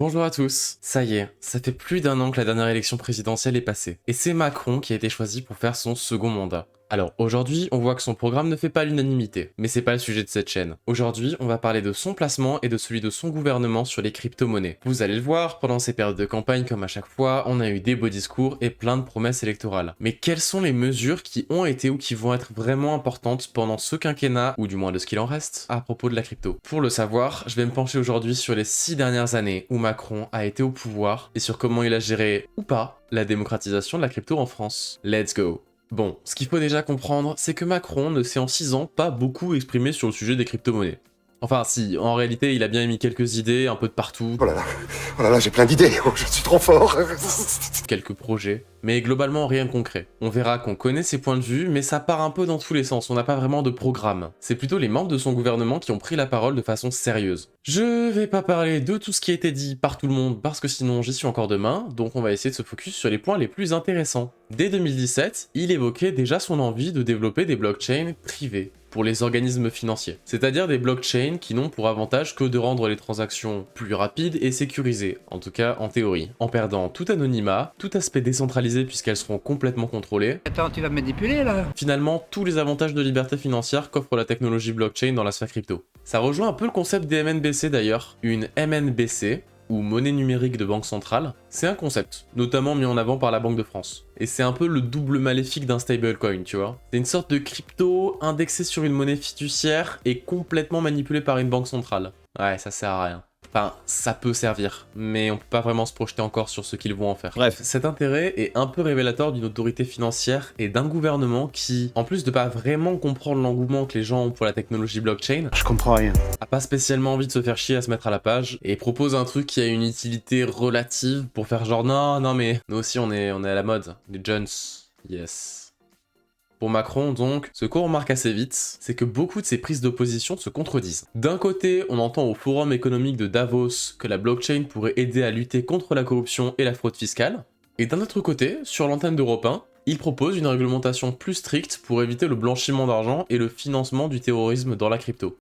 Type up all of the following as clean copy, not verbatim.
Bonjour à tous, ça y est, ça fait plus d'un an que la dernière élection présidentielle est passée, et c'est Macron qui a été choisi pour faire son second mandat. Alors aujourd'hui, on voit que son programme ne fait pas l'unanimité, mais c'est pas le sujet de cette chaîne. Aujourd'hui, on va parler de son placement et de celui de son gouvernement sur les crypto-monnaies. Vous allez le voir, pendant ces périodes de campagne, comme à chaque fois, on a eu des beaux discours et plein de promesses électorales. Mais quelles sont les mesures qui ont été ou qui vont être vraiment importantes pendant ce quinquennat, ou du moins de ce qu'il en reste, à propos de la crypto? Pour le savoir, je vais me pencher aujourd'hui sur les 6 dernières années où Macron a été au pouvoir et sur comment il a géré, ou pas, la démocratisation de la crypto en France. Let's go! Bon, ce qu'il faut déjà comprendre, c'est que Macron ne s'est en 6 ans pas beaucoup exprimé sur le sujet des crypto-monnaies. Enfin si, en réalité il a bien émis quelques idées, un peu de partout. Oh là là, j'ai plein d'idées, je suis trop fort. Quelques projets, mais globalement rien de concret. On verra qu'on connaît ses points de vue, mais ça part un peu dans tous les sens, on n'a pas vraiment de programme. C'est plutôt les membres de son gouvernement qui ont pris la parole de façon sérieuse. Je vais pas parler de tout ce qui a été dit par tout le monde, parce que sinon j'y suis encore demain, donc on va essayer de se focus sur les points les plus intéressants. Dès 2017, il évoquait déjà son envie de développer des blockchains privées pour les organismes financiers, c'est-à-dire des blockchains qui n'ont pour avantage que de rendre les transactions plus rapides et sécurisées, en tout cas en théorie, en perdant tout anonymat, tout aspect décentralisé puisqu'elles seront complètement contrôlées. Attends, tu vas me manipuler là? Finalement, tous les avantages de liberté financière qu'offre la technologie blockchain dans la sphère crypto. Ça rejoint un peu le concept des MNBC d'ailleurs. Une MNBC, ou monnaie numérique de banque centrale, c'est un concept, notamment mis en avant par la Banque de France. Et c'est un peu le double maléfique d'un stablecoin, tu vois. C'est une sorte de crypto indexée sur une monnaie fiduciaire et complètement manipulée par une banque centrale. Ouais, ça sert à rien. Enfin, ça peut servir, mais on peut pas vraiment se projeter encore sur ce qu'ils vont en faire. Bref, cet intérêt est un peu révélateur d'une autorité financière et d'un gouvernement qui, en plus de pas vraiment comprendre l'engouement que les gens ont pour la technologie blockchain, Je comprends rien. a pas spécialement envie de se faire chier à se mettre à la page et propose un truc qui a une utilité relative pour faire genre non mais nous aussi on est à la mode, les Jones, yes. Pour Macron, donc, ce qu'on remarque assez vite, c'est que beaucoup de ses prises d'opposition se contredisent. D'un côté, on entend au Forum économique de Davos que la blockchain pourrait aider à lutter contre la corruption et la fraude fiscale, et d'un autre côté, sur l'antenne d'Europe 1, il propose une réglementation plus stricte pour éviter le blanchiment d'argent et le financement du terrorisme dans la crypto.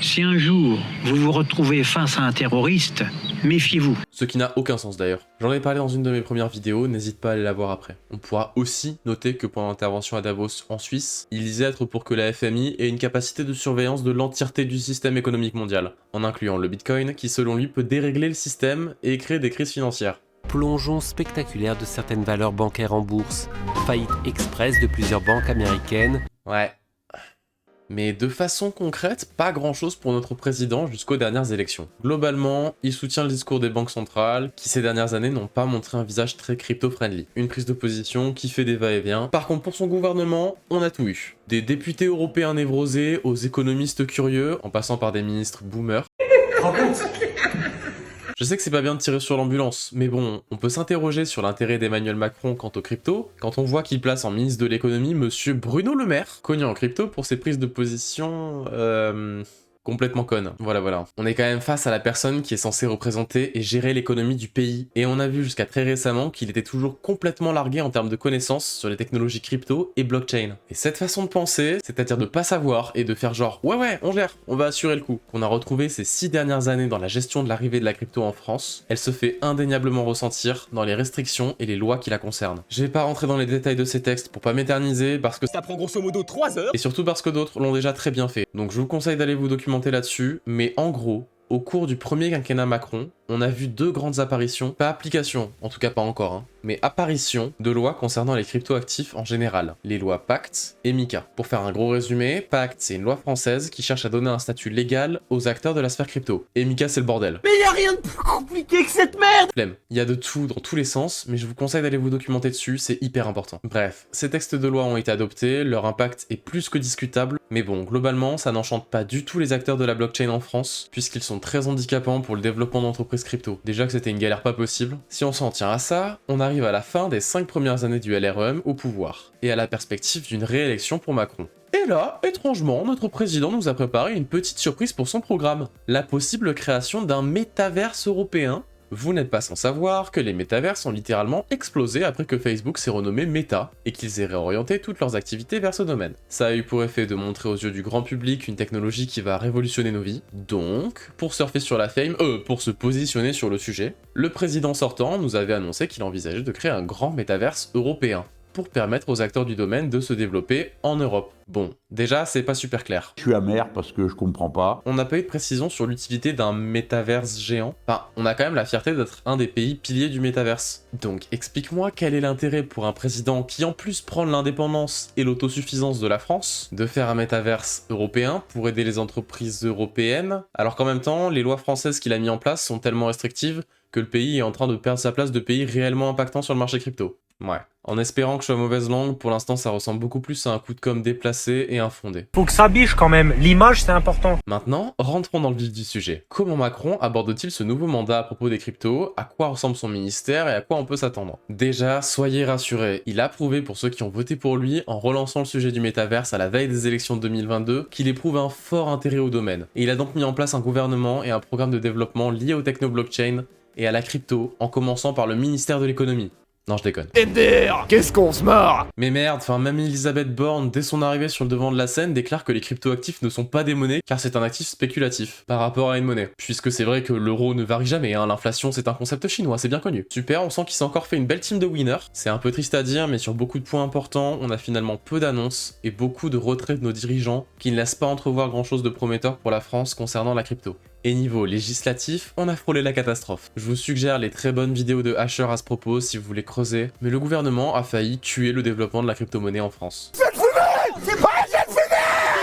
Si un jour vous vous retrouvez face à un terroriste, méfiez-vous. Ce qui n'a aucun sens d'ailleurs. J'en ai parlé dans une de mes premières vidéos, n'hésite pas à aller la voir après. On pourra aussi noter que pendant l'intervention à Davos en Suisse, il disait être pour que la FMI ait une capacité de surveillance de l'entièreté du système économique mondial, en incluant le Bitcoin qui selon lui peut dérégler le système et créer des crises financières. Plongeon spectaculaire de certaines valeurs bancaires en bourse, faillite express de plusieurs banques américaines. Ouais. Mais de façon concrète, pas grand chose pour notre président jusqu'aux dernières élections. Globalement, il soutient le discours des banques centrales, qui ces dernières années n'ont pas montré un visage très crypto-friendly. Une prise de position qui fait des va-et-vient. Par contre, pour son gouvernement, on a tout eu. Des députés européens névrosés aux économistes curieux, en passant par des ministres boomers. Je sais que c'est pas bien de tirer sur l'ambulance, mais bon, on peut s'interroger sur l'intérêt d'Emmanuel Macron quant aux crypto, quand on voit qu'il place en ministre de l'économie monsieur Bruno Le Maire, connu en crypto pour ses prises de position, complètement conne. Voilà. On est quand même face à la personne qui est censée représenter et gérer l'économie du pays, et on a vu jusqu'à très récemment qu'il était toujours complètement largué en termes de connaissances sur les technologies crypto et blockchain. Et cette façon de penser, c'est-à-dire de pas savoir et de faire genre ouais, on gère, on va assurer le coup, qu'on a retrouvé ces 6 dernières années dans la gestion de l'arrivée de la crypto en France, elle se fait indéniablement ressentir dans les restrictions et les lois qui la concernent. Je vais pas rentrer dans les détails de ces textes pour pas m'éterniser, parce que Ça prend grosso modo 3 heures. et surtout parce que d'autres l'ont déjà très bien fait. Donc je vous conseille d'aller vous documenter là-dessus, mais en gros, au cours du premier quinquennat Macron, on a vu 2 grandes apparitions, pas applications, en tout cas pas encore, hein, mais apparitions de lois concernant les cryptoactifs en général, les lois Pacte et MiCA. Pour faire un gros résumé, Pacte c'est une loi française qui cherche à donner un statut légal aux acteurs de la sphère crypto, et MiCA c'est le bordel. Mais y a rien de plus compliqué que cette merde. Flemme. Il y a de tout dans tous les sens, mais je vous conseille d'aller vous documenter dessus, c'est hyper important. Bref, ces textes de loi ont été adoptés, leur impact est plus que discutable, mais bon, globalement, ça n'enchante pas du tout les acteurs de la blockchain en France, puisqu'ils sont très handicapants pour le développement d'entreprises crypto. Déjà que c'était une galère pas possible. Si on s'en tient à ça, on arrive à la fin des 5 premières années du LREM au pouvoir, et à la perspective d'une réélection pour Macron. Et là, étrangement, notre président nous a préparé une petite surprise pour son programme. La possible création d'un métaverse européen Vous n'êtes pas sans savoir que les métaverses ont littéralement explosé après que Facebook s'est renommé Meta et qu'ils aient réorienté toutes leurs activités vers ce domaine. Ça a eu pour effet de montrer aux yeux du grand public une technologie qui va révolutionner nos vies. Donc, pour surfer sur la fame, pour se positionner sur le sujet, le président sortant nous avait annoncé qu'il envisageait de créer un grand métaverse européen pour permettre aux acteurs du domaine de se développer en Europe. Bon, déjà, c'est pas super clair. Je suis amer parce que je comprends pas. On n'a pas eu de précision sur l'utilité d'un métaverse géant. Enfin, on a quand même la fierté d'être un des pays piliers du métaverse. Donc, explique-moi quel est l'intérêt pour un président qui en plus prend l'indépendance et l'autosuffisance de la France, de faire un métaverse européen pour aider les entreprises européennes, alors qu'en même temps, les lois françaises qu'il a mis en place sont tellement restrictives que le pays est en train de perdre sa place de pays réellement impactant sur le marché crypto. Ouais. En espérant que je sois mauvaise langue, pour l'instant ça ressemble beaucoup plus à un coup de com' déplacé et infondé. Faut que ça biche quand même, l'image c'est important. Maintenant, rentrons dans le vif du sujet. Comment Macron aborde-t-il ce nouveau mandat à propos des cryptos? À quoi ressemble son ministère et à quoi on peut s'attendre? Déjà, soyez rassurés, il a prouvé pour ceux qui ont voté pour lui, en relançant le sujet du métaverse à la veille des élections de 2022, qu'il éprouve un fort intérêt au domaine. Et il a donc mis en place un gouvernement et un programme de développement lié au techno-blockchain et à la crypto, en commençant par le ministère de l'économie. Non, je déconne. MDR, qu'est-ce qu'on se marre? Mais merde, même Elisabeth Borne, dès son arrivée sur le devant de la scène, déclare que les cryptoactifs ne sont pas des monnaies, car c'est un actif spéculatif, par rapport à une monnaie. Puisque c'est vrai que l'euro ne varie jamais, l'inflation c'est un concept chinois, c'est bien connu. Super, on sent qu'il s'est encore fait une belle team de winners. C'est un peu triste à dire, mais sur beaucoup de points importants, on a finalement peu d'annonces, et beaucoup de retraits de nos dirigeants, qui ne laissent pas entrevoir grand chose de prometteur pour la France concernant la crypto. Et niveau législatif, on a frôlé la catastrophe. Je vous suggère les très bonnes vidéos de Asher à ce propos si vous voulez creuser, mais le gouvernement a failli tuer le développement de la crypto-monnaie en France.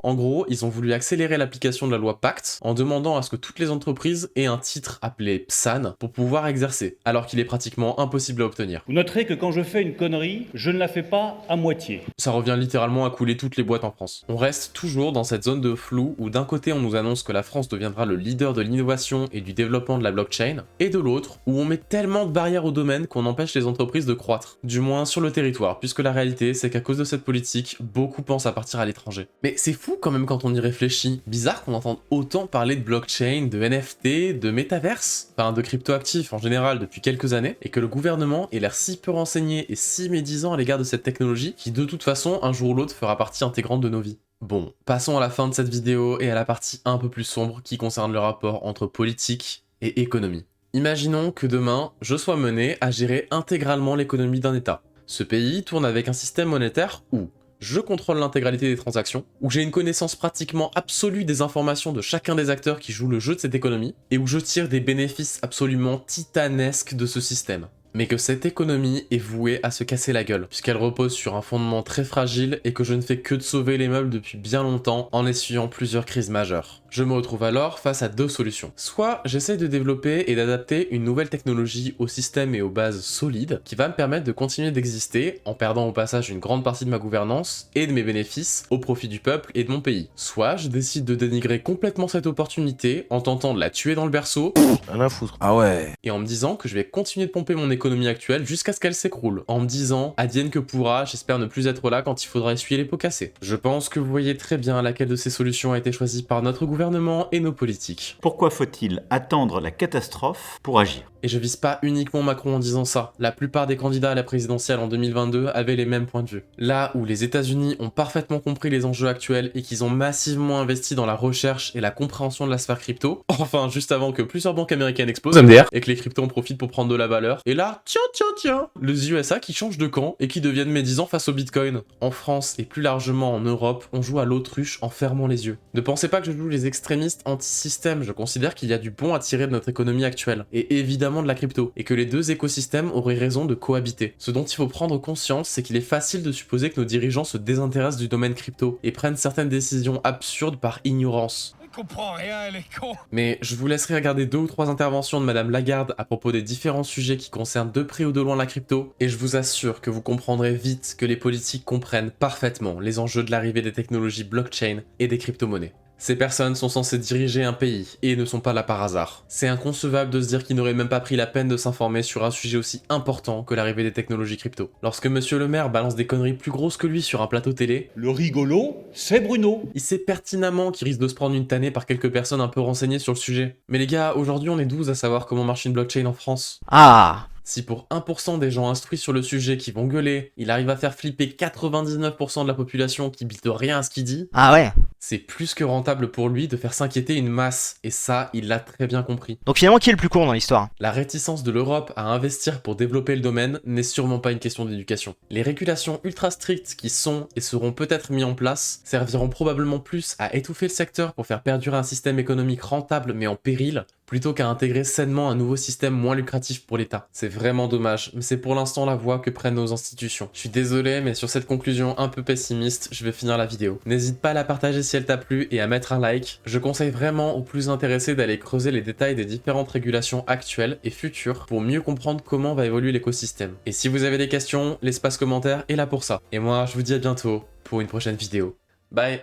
En gros, ils ont voulu accélérer l'application de la loi Pacte en demandant à ce que toutes les entreprises aient un titre appelé PSAN pour pouvoir exercer, alors qu'il est pratiquement impossible à obtenir. Vous noterez que quand je fais une connerie, je ne la fais pas à moitié. Ça revient littéralement à couler toutes les boîtes en France. On reste toujours dans cette zone de flou où d'un côté on nous annonce que la France deviendra le leader de l'innovation et du développement de la blockchain, et de l'autre où on met tellement de barrières au domaine qu'on empêche les entreprises de croître. Du moins sur le territoire, puisque la réalité c'est qu'à cause de cette politique, beaucoup pensent à partir à l'étranger. Mais c'est fou quand même quand on y réfléchit. Bizarre qu'on entende autant parler de blockchain, de NFT, de métaverse, de cryptoactifs en général depuis quelques années, et que le gouvernement ait l'air si peu renseigné et si médisant à l'égard de cette technologie qui de toute façon un jour ou l'autre fera partie intégrante de nos vies. Bon, passons à la fin de cette vidéo et à la partie un peu plus sombre qui concerne le rapport entre politique et économie. Imaginons que demain, je sois mené à gérer intégralement l'économie d'un État. Ce pays tourne avec un système monétaire où je contrôle l'intégralité des transactions, où j'ai une connaissance pratiquement absolue des informations de chacun des acteurs qui jouent le jeu de cette économie, et où je tire des bénéfices absolument titanesques de ce système. Mais que cette économie est vouée à se casser la gueule, puisqu'elle repose sur un fondement très fragile et que je ne fais que de sauver les meubles depuis bien longtemps en essuyant plusieurs crises majeures. Je me retrouve alors face à deux solutions. Soit j'essaie de développer et d'adapter une nouvelle technologie au système et aux bases solides qui va me permettre de continuer d'exister en perdant au passage une grande partie de ma gouvernance et de mes bénéfices au profit du peuple et de mon pays. Soit je décide de dénigrer complètement cette opportunité en tentant de la tuer dans le berceau Rien à foutre. Ah ouais. et en me disant que je vais continuer de pomper mon économie actuelle jusqu'à ce qu'elle s'écroule. En me disant advienne que pourra, j'espère ne plus être là quand il faudra essuyer les pots cassés. Je pense que vous voyez très bien laquelle de ces solutions a été choisie par notre gouvernement et nos politiques. Pourquoi faut-il attendre la catastrophe pour agir? Et je vise pas uniquement Macron en disant ça. La plupart des candidats à la présidentielle en 2022 avaient les mêmes points de vue. Là où les États-Unis ont parfaitement compris les enjeux actuels et qu'ils ont massivement investi dans la recherche et la compréhension de la sphère crypto, enfin juste avant que plusieurs banques américaines explosent MDR et que les cryptos en profitent pour prendre de la valeur, et là, tiens, les USA qui changent de camp et qui deviennent médisants face au Bitcoin. En France et plus largement en Europe, on joue à l'autruche en fermant les yeux. Ne pensez pas que je joue les extrémistes anti-système, je considère qu'il y a du bon à tirer de notre économie actuelle, et évidemment de la crypto, et que les deux écosystèmes auraient raison de cohabiter. Ce dont il faut prendre conscience, c'est qu'il est facile de supposer que nos dirigeants se désintéressent du domaine crypto, et prennent certaines décisions absurdes par ignorance. Comprends rien, elle est con. Mais je vous laisserai regarder 2 ou 3 interventions de Madame Lagarde à propos des différents sujets qui concernent de près ou de loin la crypto, et je vous assure que vous comprendrez vite que les politiques comprennent parfaitement les enjeux de l'arrivée des technologies blockchain et des crypto-monnaies. Ces personnes sont censées diriger un pays et ne sont pas là par hasard. C'est inconcevable de se dire qu'ils n'auraient même pas pris la peine de s'informer sur un sujet aussi important que l'arrivée des technologies crypto. Lorsque monsieur le maire balance des conneries plus grosses que lui sur un plateau télé, Le rigolo, c'est Bruno. il sait pertinemment qu'il risque de se prendre une tannée par quelques personnes un peu renseignées sur le sujet. Mais les gars, aujourd'hui on est 12 à savoir comment marche une blockchain en France. Ah. Si pour 1% des gens instruits sur le sujet qui vont gueuler, il arrive à faire flipper 99% de la population qui bite rien à ce qu'il dit, Ah ouais. c'est plus que rentable pour lui de faire s'inquiéter une masse, et ça, il l'a très bien compris. Donc finalement, qui est le plus con dans l'histoire? La réticence de l'Europe à investir pour développer le domaine n'est sûrement pas une question d'éducation. Les régulations ultra strictes qui sont et seront peut-être mises en place serviront probablement plus à étouffer le secteur pour faire perdurer un système économique rentable mais en péril, plutôt qu'à intégrer sainement un nouveau système moins lucratif pour l'État. C'est vraiment dommage, mais c'est pour l'instant la voie que prennent nos institutions. Je suis désolé, mais sur cette conclusion un peu pessimiste, je vais finir la vidéo. N'hésite pas à la partager si elle t'a plu et à mettre un like. Je conseille vraiment aux plus intéressés d'aller creuser les détails des différentes régulations actuelles et futures pour mieux comprendre comment va évoluer l'écosystème. Et si vous avez des questions, l'espace commentaire est là pour ça. Et moi, je vous dis à bientôt pour une prochaine vidéo. Bye!